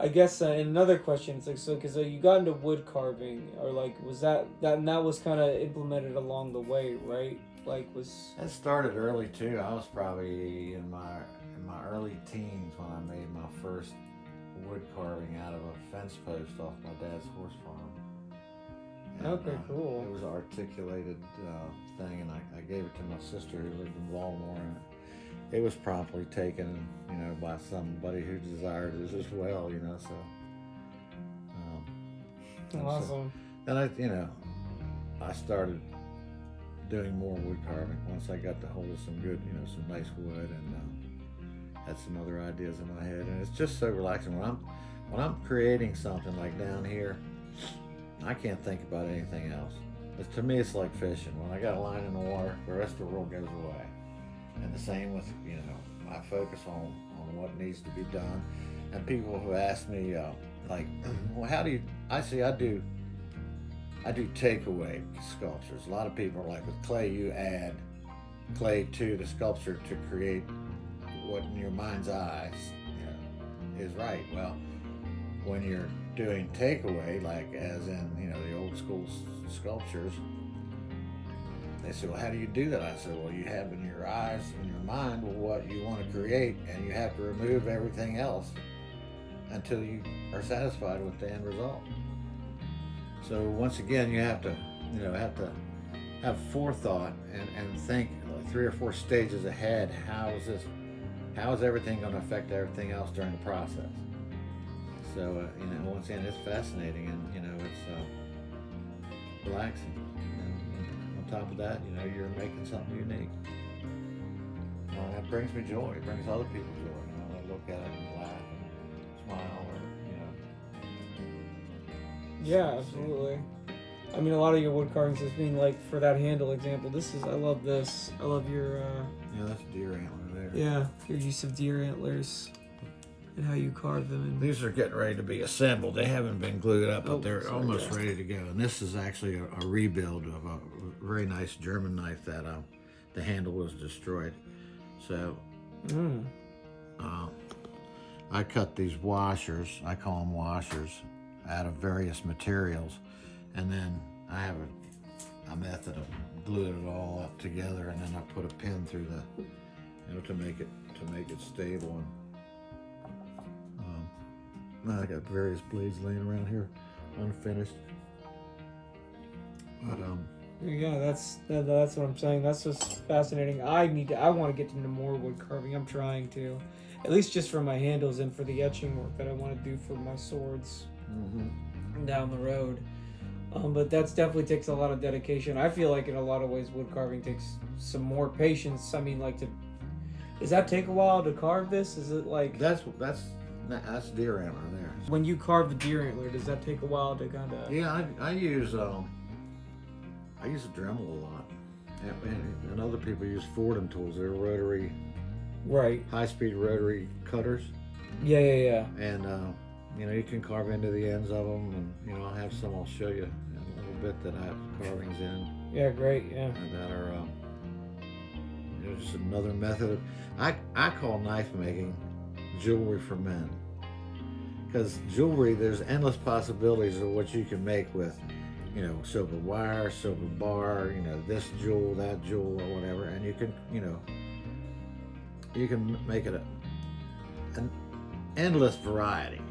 I guess another question, it's like, so because you got into wood carving, or like was and that was kind of implemented along the way, right? Like was It started early too. I was probably in my early teens when I made my first wood carving out of a fence post off my dad's horse farm. And, okay, cool. It was an articulated thing, and I gave it to my sister who lived in Baltimore, and it was promptly taken, by somebody who desired it as well, So, Awesome. then I started doing more wood carving once I got the hold of some good, some nice wood, and had some other ideas in my head, and it's just so relaxing when I'm creating something like down here. I can't think about anything else. To me, it's like fishing. When I got a line in the water, the rest of the world goes away. And the same with, I focus on what needs to be done. And people have asked me, well, how do you, I do takeaway sculptures. A lot of people are like, with clay, you add clay to the sculpture to create what in your mind's eyes, is right. Well, when you're doing takeaway, like as in, the old school sculptures, they say, well, how do you do that? I said, well, you have in your eyes, in your mind, what you want to create, and you have to remove everything else until you are satisfied with the end result. So once again, you have to, have forethought and think like 3 or 4 stages ahead. How is everything going to affect everything else during the process? So, once again, it's fascinating, and, it's relaxing. And on top of that, you're making something unique. That brings me joy. It brings other people joy. I look at it and laugh and smile, or, Yeah, absolutely. I mean, a lot of your wood carvings is being like, for that handle example, I love this. I love your, yeah, that's deer antler there. Yeah, your use of deer antlers and how you carve them. And these are getting ready to be assembled. They haven't been glued up, but they're almost ready to go. And this is actually a rebuild of a very nice German knife that the handle was destroyed. So I cut these washers, I call them washers, out of various materials. And then I have a method of gluing it all up together, and then I put a pin through to make it stable. And I got various blades laying around here, unfinished. But yeah, that's what I'm saying. That's just fascinating. I want to get into more wood carving. I'm trying to, at least just for my handles and for the etching work that I want to do for my swords down the road. But that's definitely takes a lot of dedication. I feel like in a lot of ways wood carving takes some more patience. I mean, does that take a while to carve this? Is it like that's deer antler there. When you carve the deer antler, does that take a while to kind of? Yeah, I use a Dremel a lot, and other people use Fordham tools. They're rotary, right? High-speed rotary cutters. Yeah. And you can carve into the ends of them, and I'll have some. I'll show you in a little bit that I have carvings in. Yeah, great. Yeah. And that are just another method of. I call knife making jewelry for men, because jewelry, there's endless possibilities of what you can make with, silver wire, silver bar, this jewel, that jewel, or whatever, and you can make it an endless variety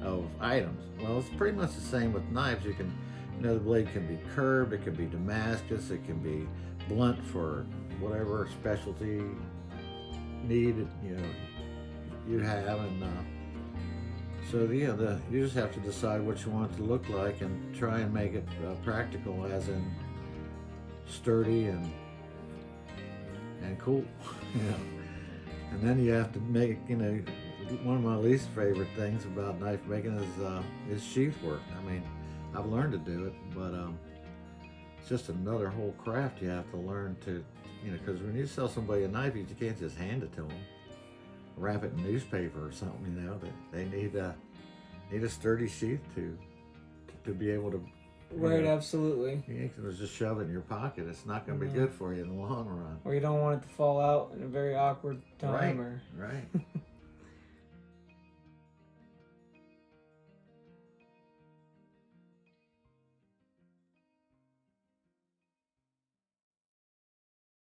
of items. Well, it's pretty much the same with knives. You can, the blade can be curved, it can be Damascus, it can be blunt for whatever specialty need you have, and so you just have to decide what you want it to look like and try and make it practical, as in sturdy and cool, And then you have to make, one of my least favorite things about knife making is sheath work. I mean, I've learned to do it, but it's just another whole craft you have to learn to, because when you sell somebody a knife, you can't just hand it to them, wrap it in newspaper or something. They need a sturdy sheath to be able to. Right, absolutely. You can just shove it in your pocket. It's not going to be good for you in the long run. Or you don't want it to fall out in a very awkward time. Right.